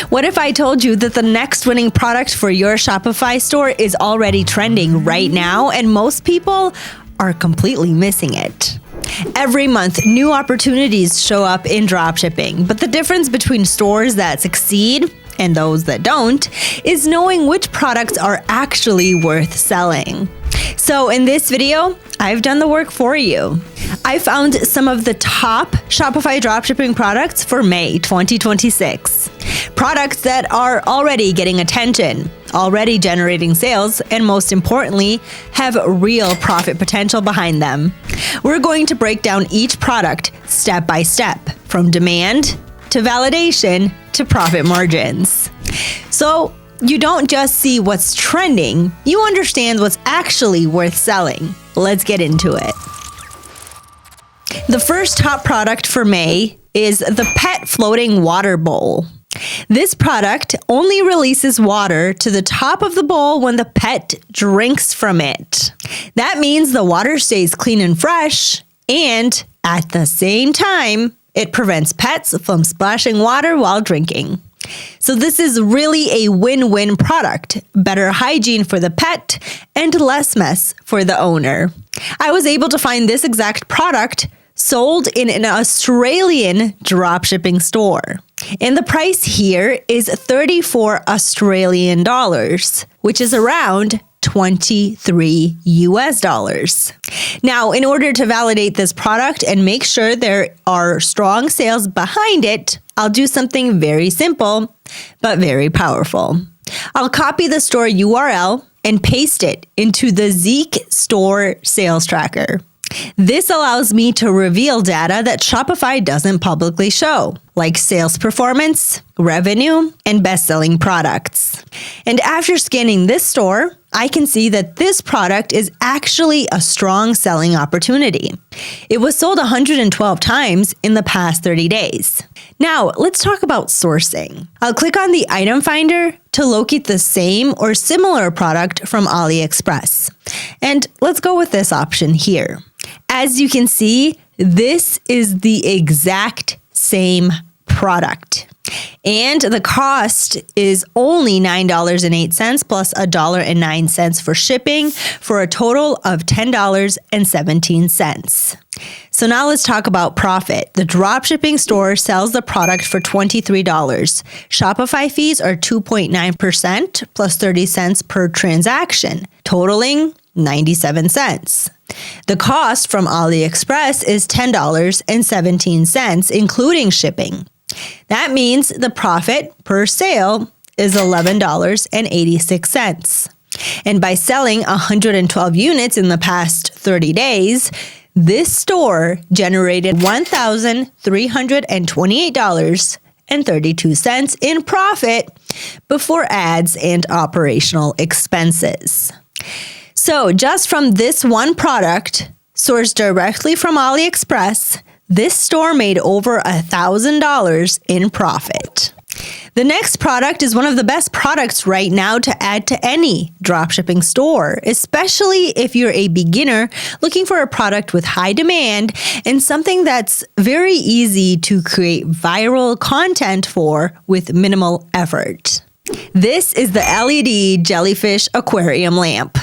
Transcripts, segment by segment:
What if I told you that the next winning product for your Shopify store is already trending right now and most people are completely missing it? Every month, new opportunities show up in dropshipping, but the difference between stores that succeed and those that don't is knowing which products are actually worth selling. So in this video, I've done the work for you. I found some of the top Shopify dropshipping products for May 2026. Products that are already getting attention, already generating sales, and most importantly, have real profit potential behind them. We're going to break down each product step by step, from demand to validation to profit margins. So you don't just see what's trending, you understand what's actually worth selling. Let's get into it. The first top product for May is the Pet Floating Water Bowl. This product only releases water to the top of the bowl when the pet drinks from it. That means the water stays clean and fresh, and at the same time, it prevents pets from splashing water while drinking. So this is really a win-win product, better hygiene for the pet and less mess for the owner. I was able to find this exact product sold in an Australian dropshipping store. And the price here is 34 Australian dollars, which is around 23 US dollars. Now, in order to validate this product and make sure there are strong sales behind it, I'll do something very simple, but very powerful. I'll copy the store URL and paste it into the Zeek store sales tracker. This allows me to reveal data that Shopify doesn't publicly show, like sales performance, revenue, and best-selling products. And after scanning this store, I can see that this product is actually a strong selling opportunity. It was sold 112 times in the past 30 days. Now, let's talk about sourcing. I'll click on the item finder to locate the same or similar product from AliExpress. And let's go with this option here. As you can see, this is the exact same product. And the cost is only $9.08 plus $1.09 for shipping for a total of $10.17. So now let's talk about profit. The dropshipping store sells the product for $23. Shopify fees are 2.9% plus 30 cents per transaction, totaling 97 cents. The cost from AliExpress is $10.17, including shipping. That means the profit per sale is $11.86. And by selling 112 units in the past 30 days, this store generated $1,328.32 in profit before ads and operational expenses. So just from this one product, sourced directly from AliExpress, this store made over $1,000 in profit. The next product is one of the best products right now to add to any dropshipping store, especially if you're a beginner looking for a product with high demand and something that's very easy to create viral content for with minimal effort. This is the LED Jellyfish Aquarium Lamp.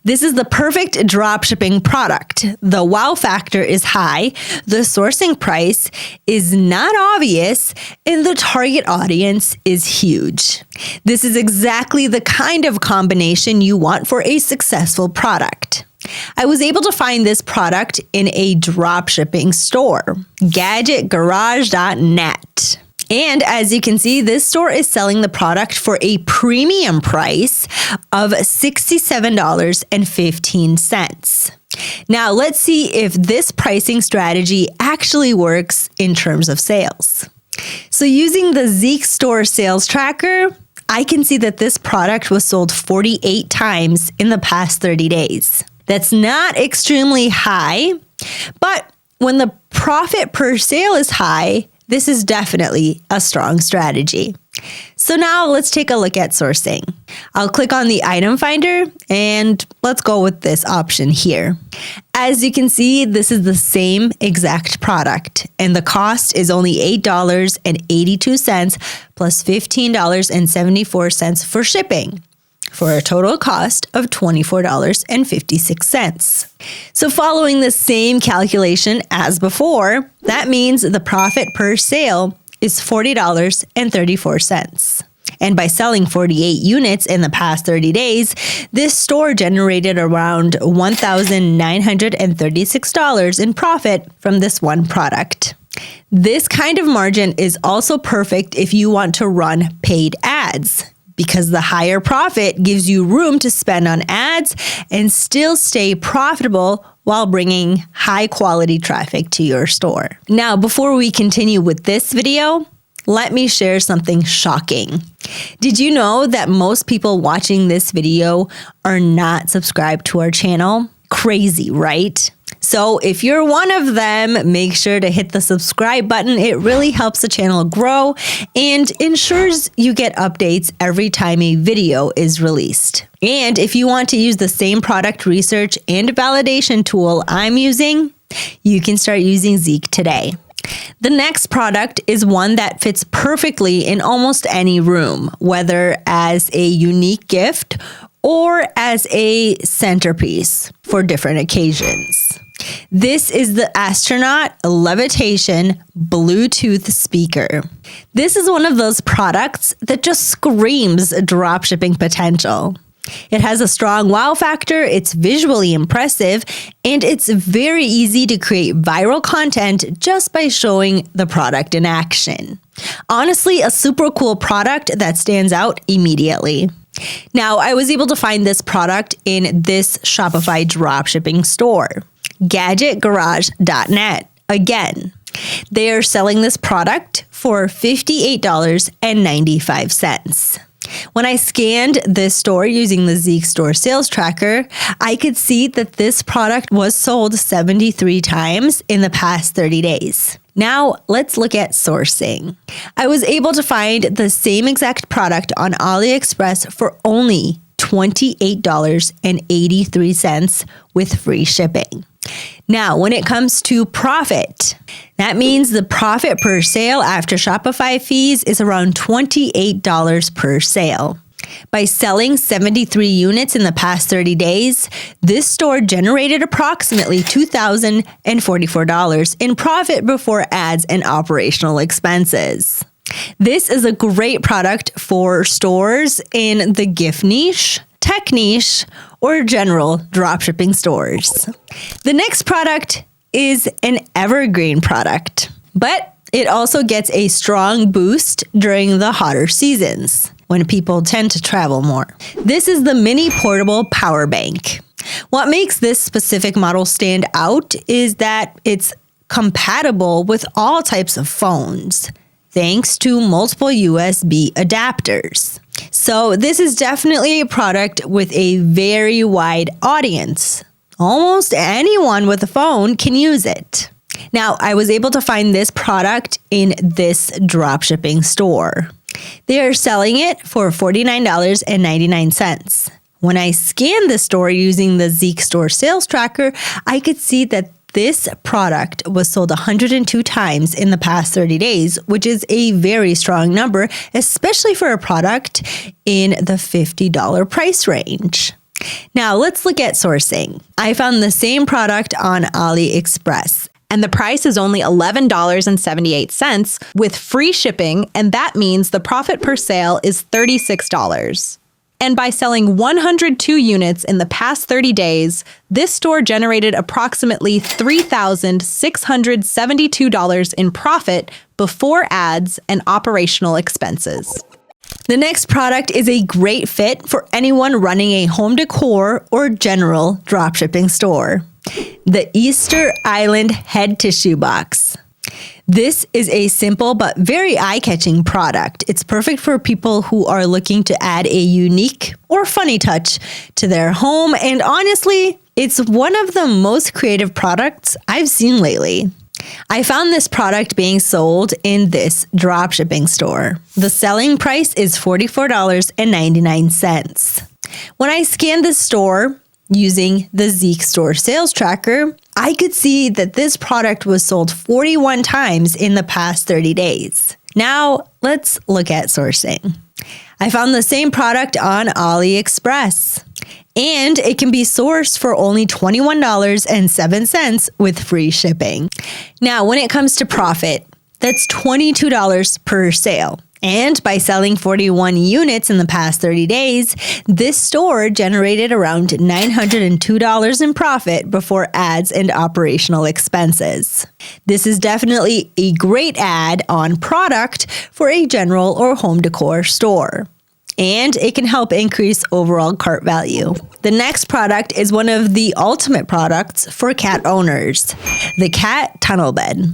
This is the perfect dropshipping product. The wow factor is high, the sourcing price is not obvious, and the target audience is huge. This is exactly the kind of combination you want for a successful product. I was able to find this product in a dropshipping store, gadgetgarage.net. And as you can see, this store is selling the product for a premium price of $67.15. Now, let's see if this pricing strategy actually works in terms of sales. So using the Zeek store sales tracker, I can see that this product was sold 48 times in the past 30 days. That's not extremely high, but when the profit per sale is high, this is definitely a strong strategy. So now let's take a look at sourcing. I'll click on the item finder and let's go with this option here. As you can see, this is the same exact product and the cost is only $8.82 plus $15.74 for shipping, for a total cost of $24.56. So following the same calculation as before, that means the profit per sale is $40.34. And by selling 48 units in the past 30 days, this store generated around $1,936 in profit from this one product. This kind of margin is also perfect if you want to run paid ads, because the higher profit gives you room to spend on ads and still stay profitable while bringing high quality traffic to your store. Now, before we continue with this video, let me share something shocking. Did you know that most people watching this video are not subscribed to our channel? Crazy, right? So if you're one of them, make sure to hit the subscribe button. It really helps the channel grow and ensures you get updates every time a video is released. And if you want to use the same product research and validation tool I'm using, you can start using Zeek today. The next product is one that fits perfectly in almost any room, whether as a unique gift or as a centerpiece for different occasions. This is the Astronaut Levitation Bluetooth speaker. This is one of those products that just screams dropshipping potential. It has a strong wow factor, it's visually impressive, and it's very easy to create viral content just by showing the product in action. Honestly, a super cool product that stands out immediately. Now, I was able to find this product in this Shopify dropshipping store, gadgetgarage.net. Again, they are selling this product for $58.95. When I scanned this store using the Zeek Store Sales Tracker, I could see that this product was sold 73 times in the past 30 days. Now, let's look at sourcing. I was able to find the same exact product on AliExpress for only $28.83 with free shipping. Now, when it comes to profit, that means the profit per sale after Shopify fees is around $28 per sale. By selling 73 units in the past 30 days, this store generated approximately $2,044 in profit before ads and operational expenses. This is a great product for stores in the gift niche, tech niche, or general dropshipping stores. The next product is an evergreen product, but it also gets a strong boost during the hotter seasons when people tend to travel more. This is the mini portable power bank. What makes this specific model stand out is that it's compatible with all types of phones, thanks to multiple USB adapters. So this is definitely a product with a very wide audience. Almost anyone with a phone can use it. Now, I was able to find this product in this dropshipping store. They are selling it for $49.99. When I scanned the store using the Zeek Store Sales Tracker, I could see that this product was sold 102 times in the past 30 days, which is a very strong number, especially for a product in the $50 price range. Now, let's look at sourcing. I found the same product on AliExpress, and the price is only $11.78 with free shipping, and that means the profit per sale is $36. And by selling 102 units in the past 30 days, this store generated approximately $3,672 in profit before ads and operational expenses. The next product is a great fit for anyone running a home decor or general dropshipping store. The Easter Island Head Tissue Box. This is a simple but very eye-catching product. It's perfect for people who are looking to add a unique or funny touch to their home, and honestly, it's one of the most creative products I've seen lately. I found this product being sold in this dropshipping store. The selling price is $44.99. When I scanned the store using the Zeek store sales tracker, I could see that this product was sold 41 times in the past 30 days. Now, let's look at sourcing. I found the same product on AliExpress, and it can be sourced for only $21.07 with free shipping. Now, when it comes to profit, that's $22 per sale. And by selling 41 units in the past 30 days, this store generated around $902 in profit before ads and operational expenses. This is definitely a great add-on product for a general or home decor store, and it can help increase overall cart value. The next product is one of the ultimate products for cat owners, the cat tunnel bed.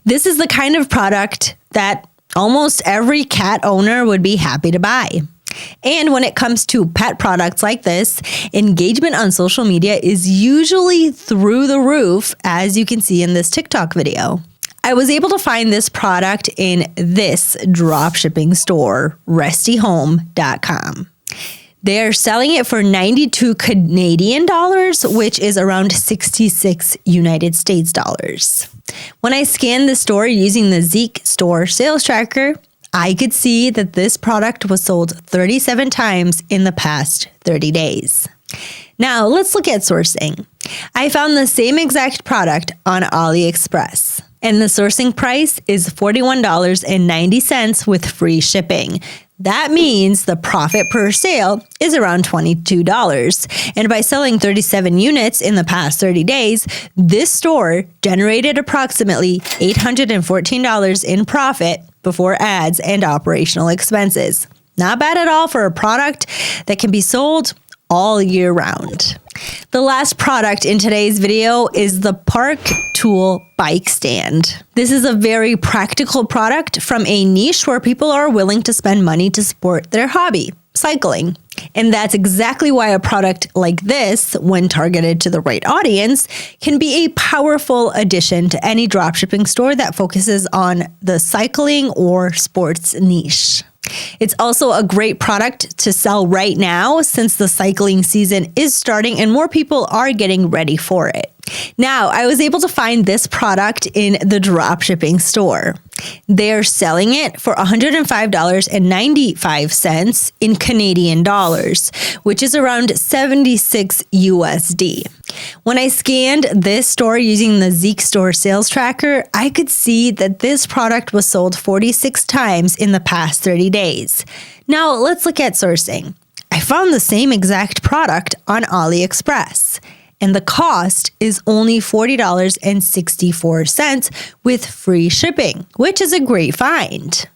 This is the kind of product that almost every cat owner would be happy to buy. And when it comes to pet products like this, engagement on social media is usually through the roof, as you can see in this TikTok video. I was able to find this product in this dropshipping store, restyhome.com. They're selling it for 92 Canadian dollars, which is around 66 United States dollars. When I scanned the store using the Zeek store sales tracker, I could see that this product was sold 37 times in the past 30 days. Now, let's look at sourcing. I found the same exact product on AliExpress, and the sourcing price is $41.90 with free shipping. That means the profit per sale is around $22. And by selling 37 units in the past 30 days, this store generated approximately $814 in profit before ads and operational expenses. Not bad at all for a product that can be sold all year round. The last product in today's video is the Park Tool Bike Stand. This is a very practical product from a niche where people are willing to spend money to support their hobby, cycling. And that's exactly why a product like this, when targeted to the right audience, can be a powerful addition to any dropshipping store that focuses on the cycling or sports niche. It's also a great product to sell right now since the cycling season is starting and more people are getting ready for it. Now, I was able to find this product in the dropshipping store. They're selling it for $105.95 in Canadian dollars, which is around 76 USD. When I scanned this store using the Zeek store sales tracker, I could see that this product was sold 46 times in the past 30 days. Now, let's look at sourcing. I found the same exact product on AliExpress, and the cost is only $40.64 with free shipping, which is a great find.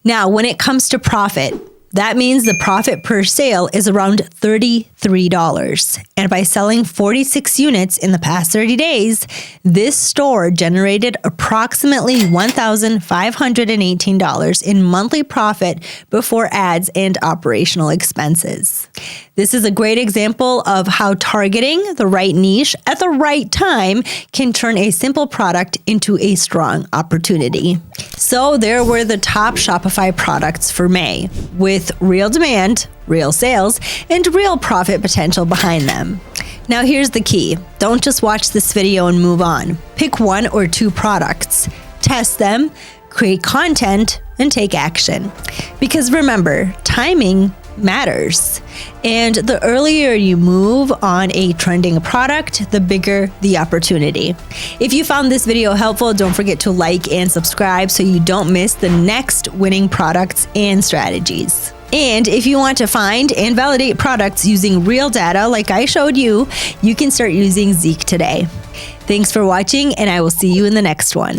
Now, when it comes to profit, that means the profit per sale is around $33. And by selling 46 units in the past 30 days, this store generated approximately $1,518 in monthly profit before ads and operational expenses. This is a great example of how targeting the right niche at the right time can turn a simple product into a strong opportunity. So there were the top Shopify products for May, with real demand, real sales, and real profit potential behind them. Now here's the key. Don't just watch this video and move on. Pick one or two products, test them, create content, and take action. Because remember, timing matters. And the earlier you move on a trending product, the bigger the opportunity. If you found this video helpful, don't forget to like and subscribe so you don't miss the next winning products and strategies. And if you want to find and validate products using real data like I showed you, you can start using Zeek today. Thanks for watching, and I will see you in the next one.